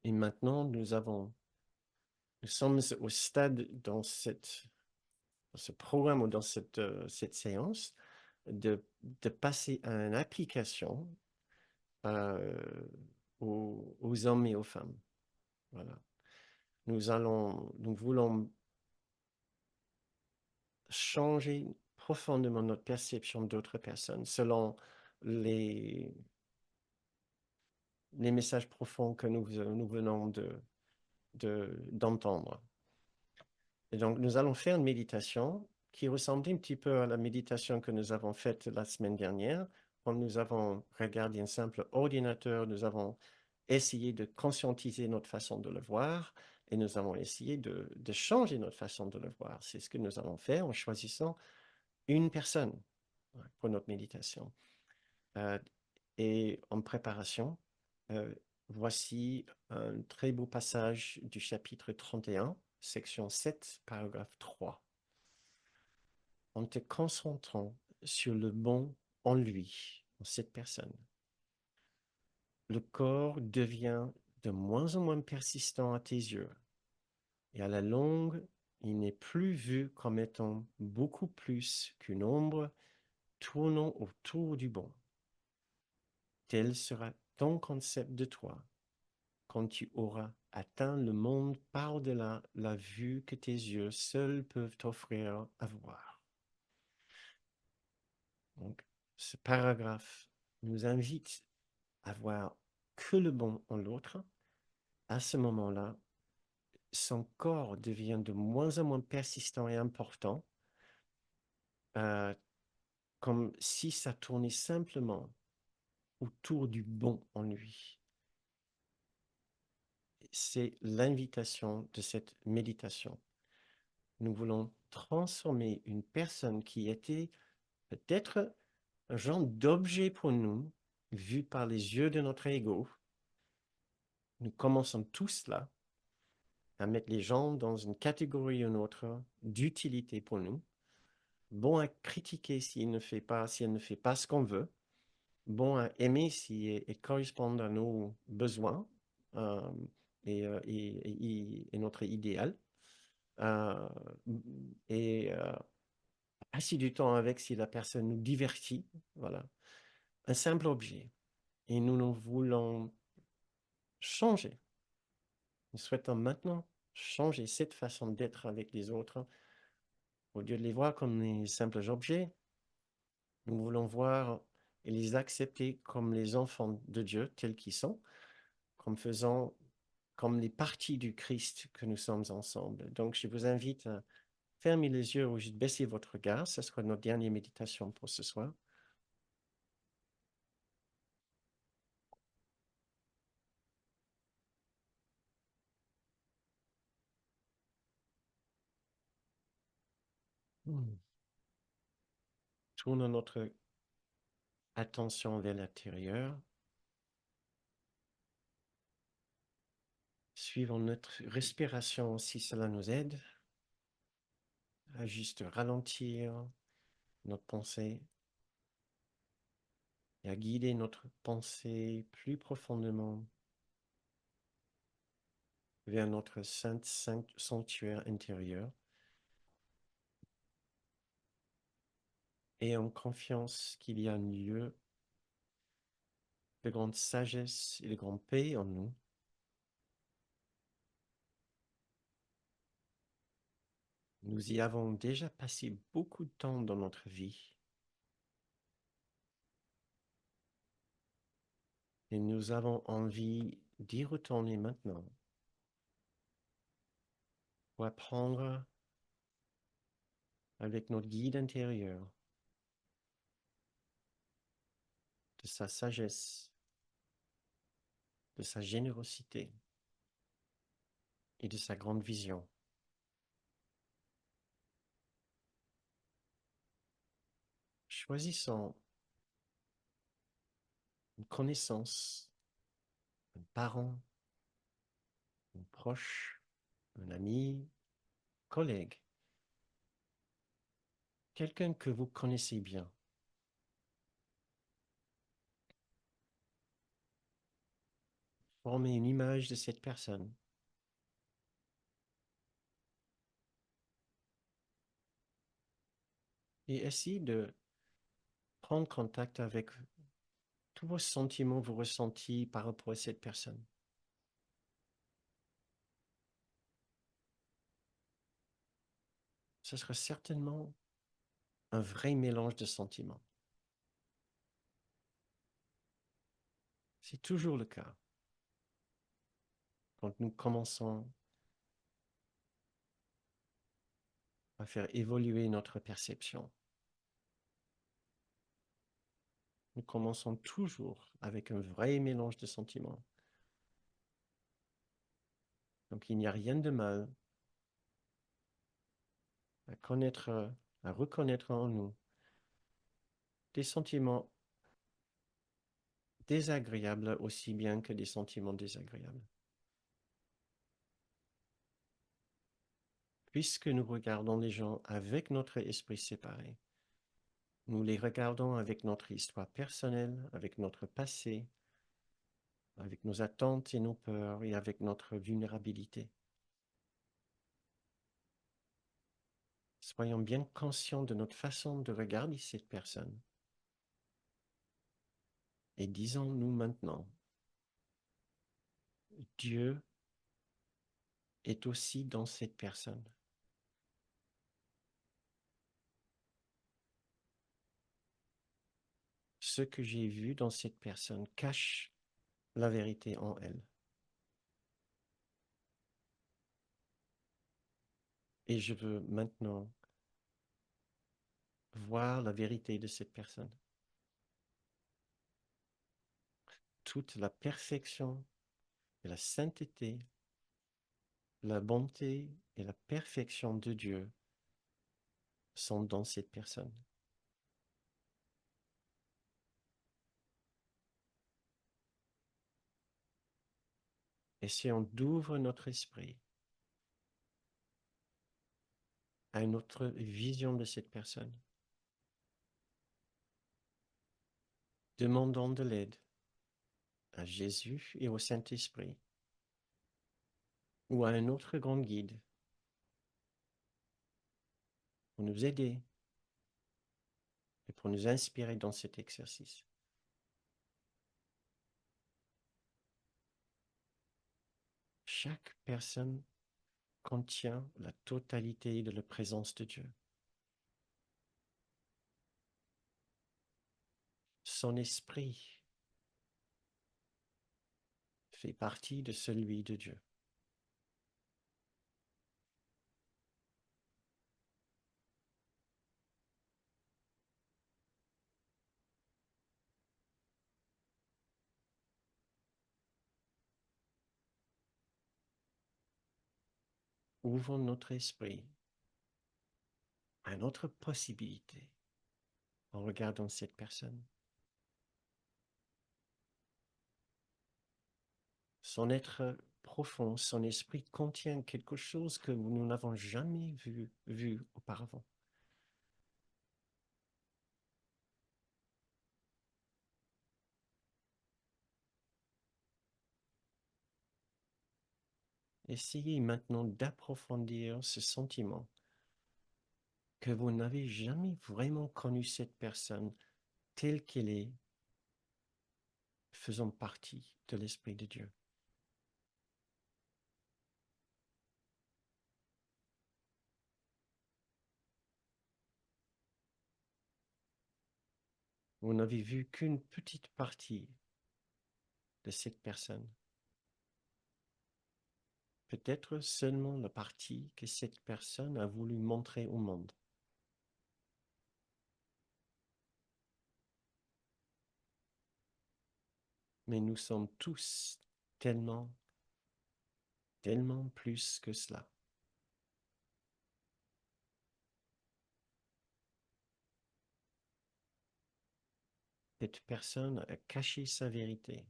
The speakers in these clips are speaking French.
Et maintenant, nous sommes au stade dans ce programme ou dans cette séance de passer à une application euh, aux hommes et aux femmes. Voilà. Nous voulons changer profondément notre perception d'autres personnes selon les, les messages profonds que nous venons d'entendre. Et donc, nous allons faire une méditation qui ressemble un petit peu à la méditation que nous avons faite la semaine dernière, quand nous avons regardé un simple ordinateur, nous avons essayé de conscientiser notre façon de le voir et nous avons essayé de changer notre façon de le voir. C'est ce que nous allons faire en choisissant une personne pour notre méditation. Euh, et en préparation, euh, voici un très beau passage du chapitre 31, section 7, paragraphe 3. En te concentrant sur le bon en lui, en cette personne, le corps devient de moins en moins persistant à tes yeux. Et à la longue, il n'est plus vu comme étant beaucoup plus qu'une ombre tournant autour du bon. Tel sera ton concept de toi quand tu auras atteint le monde par-delà la vue que tes yeux seuls peuvent t'offrir à voir. Donc, ce paragraphe nous invite à voir que le bon en l'autre. À ce moment-là, son corps devient de moins en moins persistant et important, euh, comme si ça tournait simplement autour du bon en lui. C'est l'invitation de cette méditation. Nous voulons transformer une personne qui était peut-être un genre d'objet pour nous, vu par les yeux de notre ego. Nous commençons tous là à mettre les gens dans une catégorie ou une autre d'utilité pour nous. Bon à critiquer si elle ne fait pas ce qu'on veut. Bon à aimer si elle correspond à nos besoins euh, et notre idéal. Euh, et passer du temps avec si la personne nous divertit. Voilà. Un simple objet. Et nous voulons changer. Nous souhaitons maintenant changer cette façon d'être avec les autres. Au lieu de les voir comme des simples objets, nous voulons voir et les accepter comme les enfants de Dieu tels qu'ils sont, comme faisant comme les parties du Christ que nous sommes ensemble. Donc, je vous invite à fermer les yeux ou juste baisser votre regard. Ce sera notre dernière méditation pour ce soir. Tournons notre attention vers l'intérieur. Suivons notre respiration si cela nous aide à juste ralentir notre pensée et à guider notre pensée plus profondément vers notre sanctuaire intérieur et en confiance qu'il y a un lieu de grande sagesse et de grande paix en nous. Nous y avons déjà passé beaucoup de temps dans notre vie et nous avons envie d'y retourner maintenant pour apprendre avec notre guide intérieur de sa sagesse, de sa générosité et de sa grande vision. Choisissons une connaissance, un parent, un proche, un ami, collègue, quelqu'un que vous connaissez bien. former une image de cette personne. Et essayez de prendre contact avec tous vos sentiments, vos ressentis par rapport à cette personne. Ce sera certainement un vrai mélange de sentiments. C'est toujours le cas quand nous commençons à faire évoluer notre perception. Nous commençons toujours avec un vrai mélange de sentiments. Donc il n'y a rien de mal à connaître, à reconnaître en nous des sentiments désagréables aussi bien que des sentiments désagréables. Puisque nous regardons les gens avec notre esprit séparé, nous les regardons avec notre histoire personnelle, avec notre passé, avec nos attentes et nos peurs et avec notre vulnérabilité. Soyons bien conscients de notre façon de regarder cette personne et disons-nous maintenant, Dieu est aussi dans cette personne. Ce que j'ai vu dans cette personne cache la vérité en elle. Et je veux maintenant voir la vérité de cette personne. Toute la perfection et la sainteté, la bonté et la perfection de Dieu sont dans cette personne. Et si on ouvre notre esprit à une autre vision de cette personne, demandons de l'aide à Jésus et au Saint-Esprit ou à un autre grand guide pour nous aider et pour nous inspirer dans cet exercice. Chaque personne contient la totalité de la présence de Dieu. Son esprit fait partie de celui de Dieu. Ouvrons notre esprit à une autre possibilité en regardant cette personne. Son être profond, son esprit contient quelque chose que nous n'avons jamais vu auparavant. Essayez maintenant d'approfondir ce sentiment que vous n'avez jamais vraiment connu cette personne telle qu'elle est, faisant partie de l'Esprit de Dieu. Vous n'avez vu qu'une petite partie de cette personne. Peut-être seulement la partie que cette personne a voulu montrer au monde. Mais nous sommes tous tellement, tellement plus que cela. Cette personne a caché sa vérité.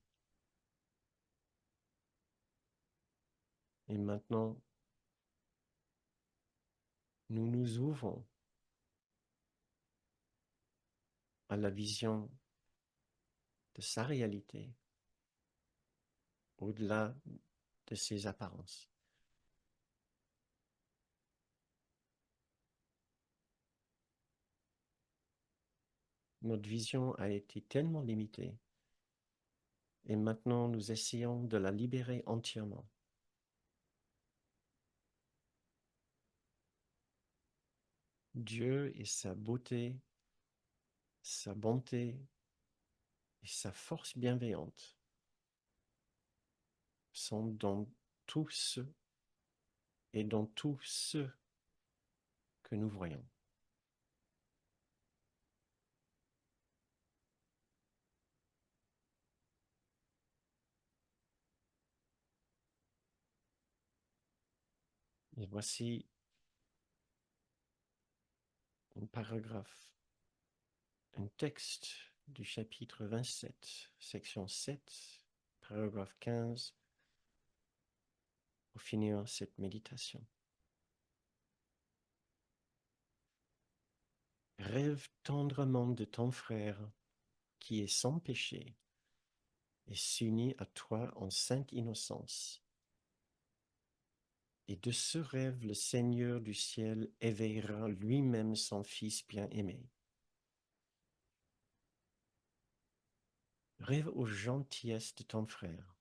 Et maintenant, nous nous ouvrons à la vision de sa réalité au-delà de ces apparences. Notre vision a été tellement limitée et maintenant nous essayons de la libérer entièrement. Dieu et sa beauté, sa bonté et sa force bienveillante sont dans tous ceux et dans tous ceux que nous voyons. Et voici un paragraphe, un texte du chapitre 27, section 7, paragraphe 15, pour finir cette méditation. Rêve tendrement de ton frère qui est sans péché et s'unit à toi en sainte innocence. Et de ce rêve, le Seigneur du ciel éveillera lui-même son Fils bien-aimé. Rêve aux gentillesses de ton frère,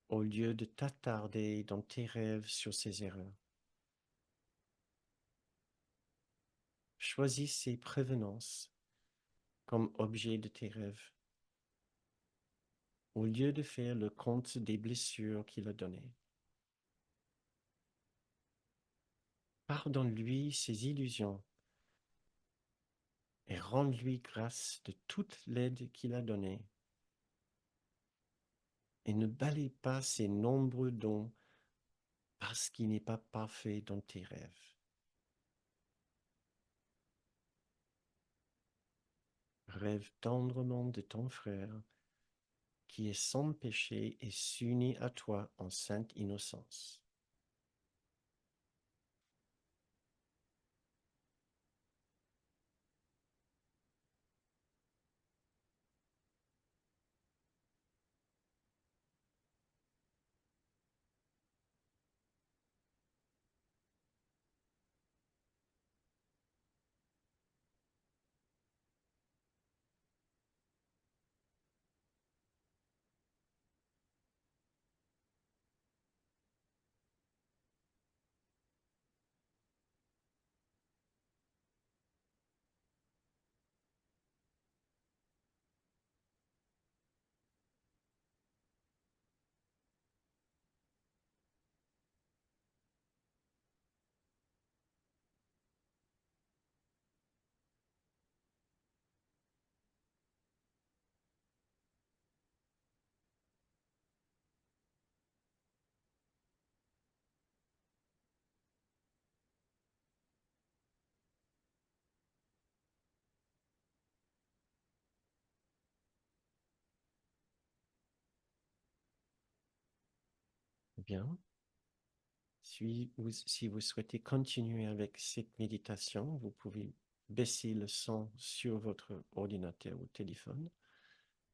au lieu de t'attarder dans tes rêves sur ses erreurs. Choisis ses prévenances comme objet de tes rêves, au lieu de faire le compte des blessures qu'il a données. Pardonne-lui ses illusions et rends-lui grâce de toute l'aide qu'il a donnée. Et ne balaye pas ses nombreux dons parce qu'il n'est pas parfait dans tes rêves. Rêve tendrement de ton frère qui est sans péché et s'unit à toi en sainte innocence. Bien. Si vous souhaitez continuer avec cette méditation, vous pouvez baisser le son sur votre ordinateur ou téléphone.